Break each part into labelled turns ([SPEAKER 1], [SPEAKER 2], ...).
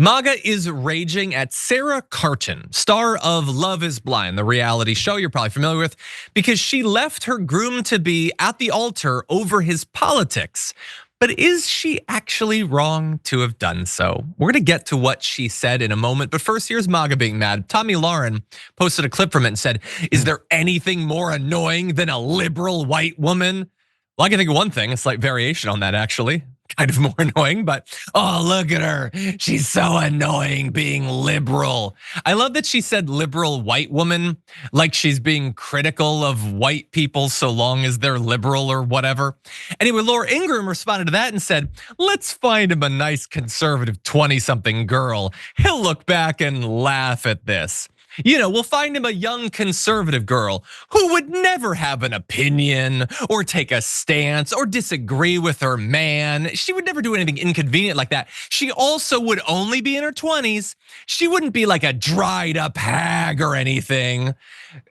[SPEAKER 1] Maga is raging at Sara Carton, star of Love is Blind, the reality show you're probably familiar with, because she left her groom-to-be at the altar over his politics. But is she actually wrong to have done so? We're gonna get to what she said in a moment, but first here's Maga being mad. Tommy Lauren posted a clip from it and said, "Is there anything more annoying than a liberal white woman?" Well, I can think of one thing, a slight variation on that actually. Kind of more annoying, but oh, look at her. She's so annoying being liberal. I love that she said liberal white woman, like she's being critical of white people so long as they're liberal or whatever. Anyway, Laura Ingraham responded to that and said, "Let's find him a nice conservative 20-something girl. He'll look back and laugh at this. We'll find him a young conservative girl who would never have an opinion or take a stance or disagree with her man. She would never do anything inconvenient like that. She also would only be in her 20s. She wouldn't be like a dried up hag or anything."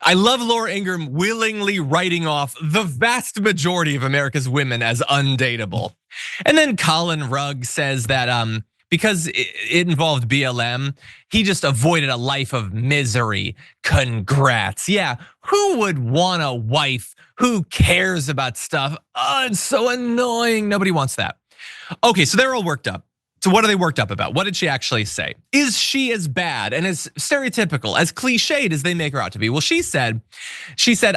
[SPEAKER 1] I love Laura Ingraham willingly writing off the vast majority of America's women as undateable. And then Colin Rugg says that because it involved BLM, he just avoided a life of misery. Congrats. Yeah, who would want a wife who cares about stuff? Oh, it's so annoying. Nobody wants that. Okay, so they're all worked up. So what are they worked up about? What did she actually say? Is she as bad and as stereotypical, as cliched as they make her out to be? Well, she said,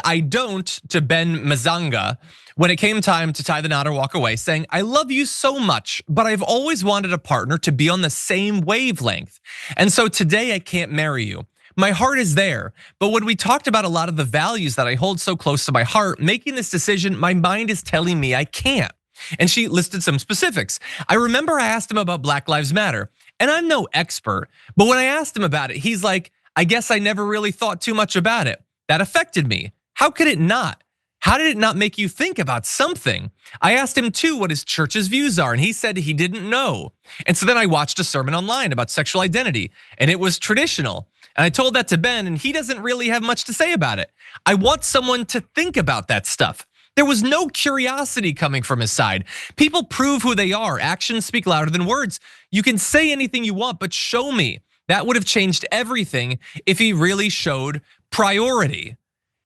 [SPEAKER 1] "I don't" to Ben Mezzenga when it came time to tie the knot or walk away, saying, "I love you so much, but I've always wanted a partner to be on the same wavelength. And so today I can't marry you. My heart is there, but when we talked about a lot of the values that I hold so close to my heart, making this decision, my mind is telling me I can't." And she listed some specifics. I remember I asked him about Black Lives Matter, and I'm no expert, but when I asked him about it, he's like, "I guess I never really thought too much about it. That affected me. How could it not? How did it not make you think about something?" I asked him too what his church's views are, and he said he didn't know. And so then I watched a sermon online about sexual identity, and it was traditional. And I told that to Ben, and he doesn't really have much to say about it. I want someone to think about that stuff. There was no curiosity coming from his side. People prove who they are. Actions speak louder than words. You can say anything you want, but show me. That would have changed everything if he really showed priority.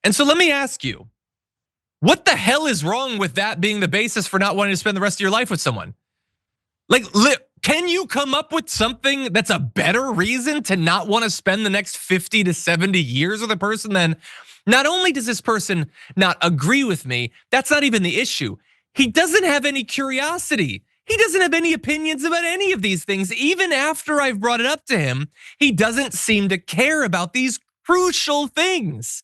[SPEAKER 1] And so let me ask you, what the hell is wrong with that being the basis for not wanting to spend the rest of your life with someone? Like, can you come up with something that's a better reason to not want to spend the next 50 to 70 years with a person than, not only does this person not agree with me, that's not even the issue. He doesn't have any curiosity. He doesn't have any opinions about any of these things. Even after I've brought it up to him, he doesn't seem to care about these crucial things.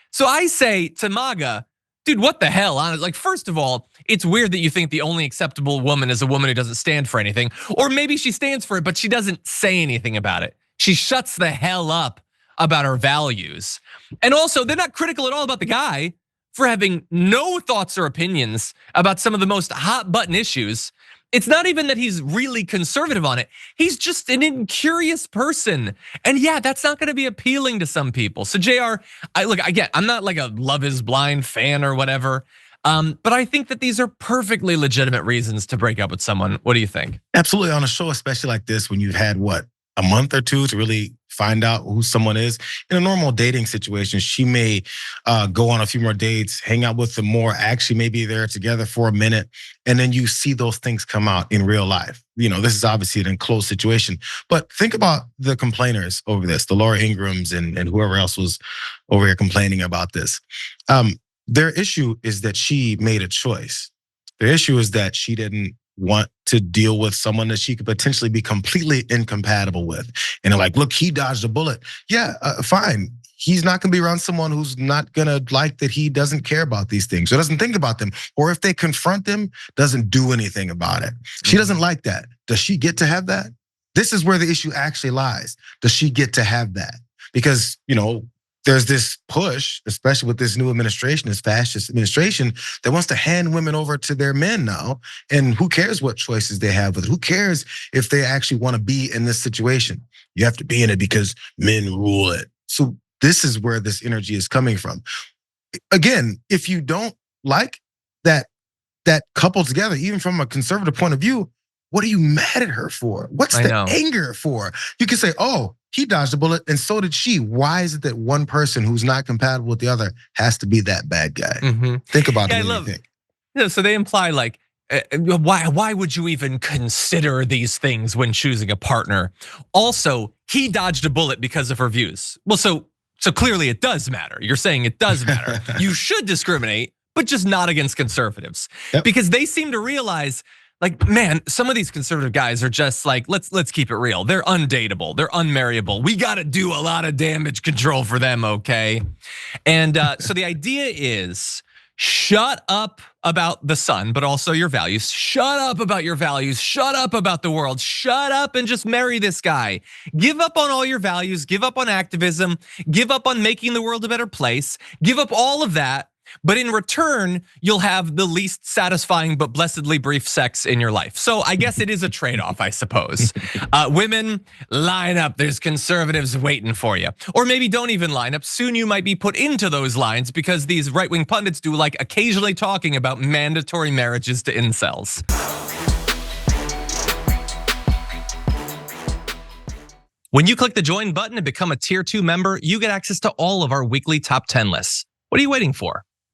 [SPEAKER 1] So I say to Maga, dude, what the hell? Like, first of all, it's weird that you think the only acceptable woman is a woman who doesn't stand for anything. Or maybe she stands for it, but she doesn't say anything about it. She shuts the hell up about her values. And also, they're not critical at all about the guy for having no thoughts or opinions about some of the most hot button issues. It's not even that he's really conservative on it. He's just an incurious person. And yeah, that's not gonna be appealing to some people. So JR, I'm not like a Love is Blind fan or whatever. But I think that these are perfectly legitimate reasons to break up with someone. What do you think?
[SPEAKER 2] Absolutely. On a show, especially like this, when you've had a month or two to really find out who someone is. In a normal dating situation, she may go on a few more dates, hang out with them more, actually maybe they're together for a minute, and then you see those things come out in real life. This is obviously an enclosed situation, but think about the complainers over this, the Laura Ingrams and whoever else was over here complaining about this. Their issue is that she made a choice. Their issue is that she didn't want to deal with someone that she could potentially be completely incompatible with. And they're like, look, he dodged a bullet. Yeah, fine. He's not gonna be around someone who's not gonna like that he doesn't care about these things or doesn't think about them. Or if they confront him, doesn't do anything about it. She doesn't like that. Does she get to have that? This is where the issue actually lies. Does she get to have that? Because, there's this push, especially with this new administration, this fascist administration, that wants to hand women over to their men now. And who cares what choices they have with it? Who cares if they actually want to be in this situation? You have to be in it because men rule it. So this is where this energy is coming from. Again, if you don't like that couple together, even from a conservative point of view, what are you mad at her for? What's
[SPEAKER 1] I
[SPEAKER 2] the
[SPEAKER 1] know.
[SPEAKER 2] anger for? You can say, oh, he dodged a bullet and so did she. Why is it that one person who's not compatible with the other has to be that bad guy? Think about it. What do you think?
[SPEAKER 1] So they imply like, why would you even consider these things when choosing a partner? Also, he dodged a bullet because of her views. Well, so clearly it does matter. You're saying it does matter. You should discriminate, but just not against conservatives.
[SPEAKER 2] Yep.
[SPEAKER 1] Because they seem to realize, like, man, some of these conservative guys are just like, let's keep it real. They're undateable, they're unmarriable. We gotta do a lot of damage control for them, okay? And so the idea is, shut up about the sun, but also your values. Shut up about your values. Shut up about the world. Shut up and just marry this guy. Give up on all your values. Give up on activism. Give up on making the world a better place. Give up all of that. But in return, you'll have the least satisfying but blessedly brief sex in your life. So I guess it is a trade-off, I suppose. Women, line up. There's conservatives waiting for you. Or maybe don't even line up. Soon you might be put into those lines because these right-wing pundits do like occasionally talking about mandatory marriages to incels. When you click the join button and become a tier 2 member, you get access to all of our weekly top 10 lists. What are you waiting for?